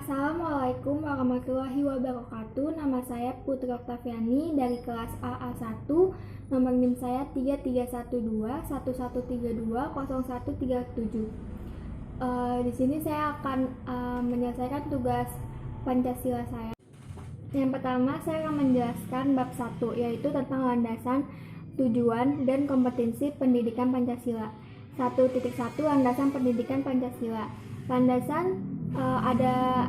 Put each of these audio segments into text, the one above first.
Assalamualaikum warahmatullahi wabarakatuh. Nama saya Putri Oktaviani dari kelas AA1. Nomor NIM saya 331211320137. Di sini saya akan menyelesaikan tugas Pancasila saya. Yang pertama, saya akan menjelaskan bab 1, yaitu tentang landasan, tujuan, dan kompetensi pendidikan Pancasila. 1.1 Landasan pendidikan Pancasila. Landasan ada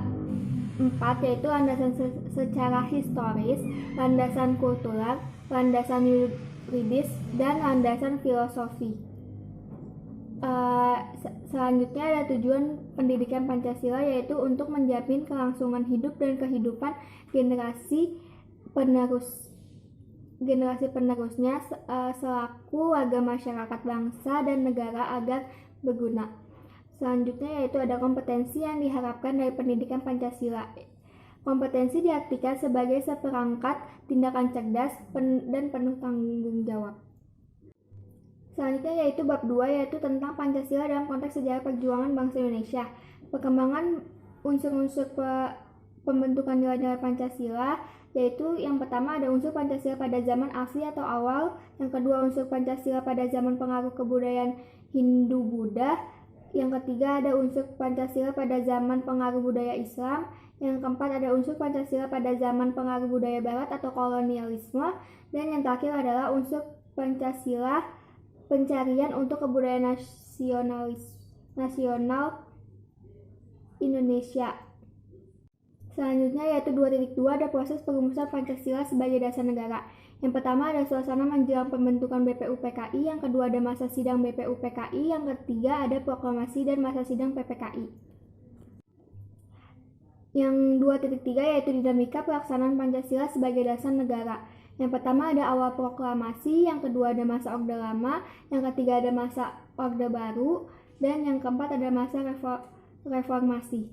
4, yaitu landasan secara historis, landasan kultural, landasan yuridis, dan landasan filosofi. Selanjutnya ada tujuan pendidikan Pancasila, yaitu untuk menjamin kelangsungan hidup dan kehidupan generasi penerusnya selaku warga masyarakat bangsa dan negara agar berguna. Selanjutnya yaitu ada kompetensi yang diharapkan dari pendidikan Pancasila. Kompetensi diartikan sebagai seperangkat tindakan cerdas dan penuh tanggung jawab. Selanjutnya yaitu bab 2, yaitu tentang Pancasila dalam konteks sejarah perjuangan bangsa Indonesia. Perkembangan unsur-unsur pembentukan nilai-nilai Pancasila, yaitu yang pertama ada unsur Pancasila pada zaman asli atau awal, yang kedua unsur Pancasila pada zaman pengaruh kebudayaan Hindu-Buddha, yang ketiga ada unsur Pancasila pada zaman pengaruh budaya Islam, yang keempat ada unsur Pancasila pada zaman pengaruh budaya Barat atau kolonialisme, dan yang terakhir adalah unsur Pancasila pencarian untuk kebudayaan nasional Indonesia. Selanjutnya yaitu 2.2 ada proses perumusan Pancasila sebagai dasar negara. Yang pertama ada suasana menjelang pembentukan BPUPKI, yang kedua ada masa sidang BPUPKI, yang ketiga ada proklamasi dan masa sidang PPKI. Yang 2.3 yaitu dinamika pelaksanaan Pancasila sebagai dasar negara. Yang pertama ada awal proklamasi, yang kedua ada masa Orde Lama, yang ketiga ada masa Orde Baru, dan yang keempat ada masa reformasi.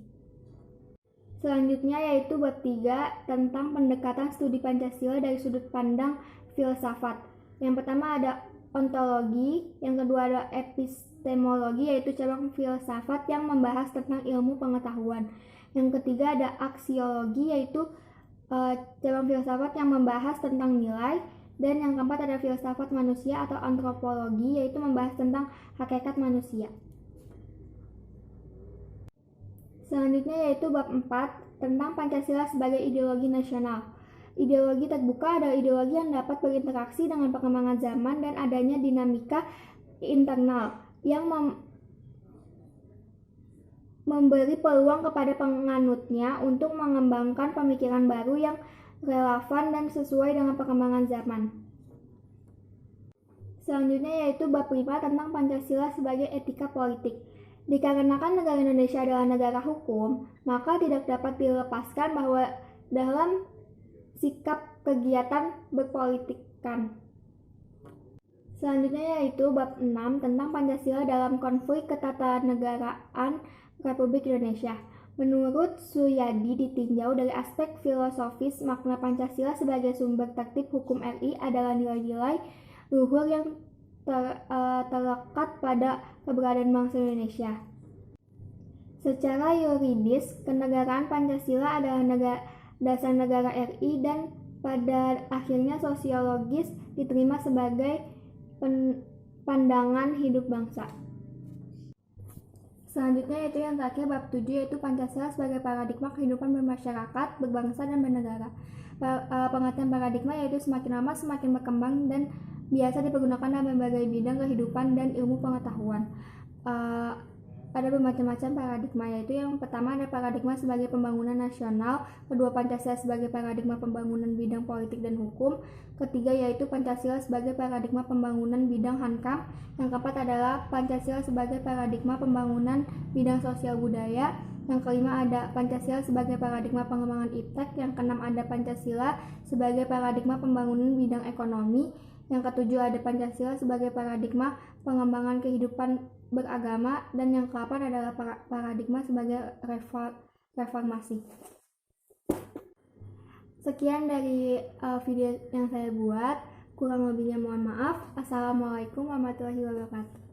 Selanjutnya yaitu bab 3 tentang pendekatan studi Pancasila dari sudut pandang filsafat. Yang pertama ada ontologi, yang kedua ada epistemologi, yaitu cabang filsafat yang membahas tentang ilmu pengetahuan. Yang ketiga ada aksiologi, yaitu cabang filsafat yang membahas tentang nilai, dan yang keempat ada filsafat manusia atau antropologi, yaitu membahas tentang hakikat manusia. Selanjutnya yaitu bab 4 tentang Pancasila sebagai ideologi nasional. Ideologi terbuka adalah ideologi yang dapat berinteraksi dengan perkembangan zaman dan adanya dinamika internal yang memberi peluang kepada penganutnya untuk mengembangkan pemikiran baru yang relevan dan sesuai dengan perkembangan zaman. Selanjutnya yaitu bab 5 tentang Pancasila sebagai etika politik. Dikarenakan negara Indonesia adalah negara hukum, maka tidak dapat dilepaskan bahwa dalam sikap kegiatan berpolitikan. Selanjutnya yaitu bab 6 tentang Pancasila dalam konflik ketatanegaraan Republik Indonesia. Menurut Suyadi ditinjau dari aspek filosofis, makna Pancasila sebagai sumber tertib hukum RI adalah nilai-nilai luhur yang terlekat pada keberadaan bangsa Indonesia. Secara yuridis, kenegaraan Pancasila adalah dasar negara RI dan pada akhirnya sosiologis diterima sebagai pandangan hidup bangsa. Selanjutnya yaitu yang terakhir bab 7, yaitu Pancasila sebagai paradigma kehidupan bermasyarakat, berbangsa, dan bernegara. Pengertian paradigma yaitu semakin lama semakin berkembang dan biasa dipergunakan dalam berbagai bidang kehidupan dan ilmu pengetahuan. Ada bermacam-macam paradigma, yaitu yang pertama ada paradigma sebagai pembangunan nasional, kedua Pancasila sebagai paradigma pembangunan bidang politik dan hukum, ketiga yaitu Pancasila sebagai paradigma pembangunan bidang hankam, yang keempat adalah Pancasila sebagai paradigma pembangunan bidang sosial budaya, yang kelima ada Pancasila sebagai paradigma pengembangan iptek, yang keenam ada Pancasila sebagai paradigma pembangunan bidang ekonomi, yang ketujuh ada Pancasila sebagai paradigma pengembangan kehidupan beragama, dan yang ke-8 adalah paradigma sebagai reformasi. Sekian dari video yang saya buat, kurang lebihnya mohon maaf. Assalamualaikum warahmatullahi wabarakatuh.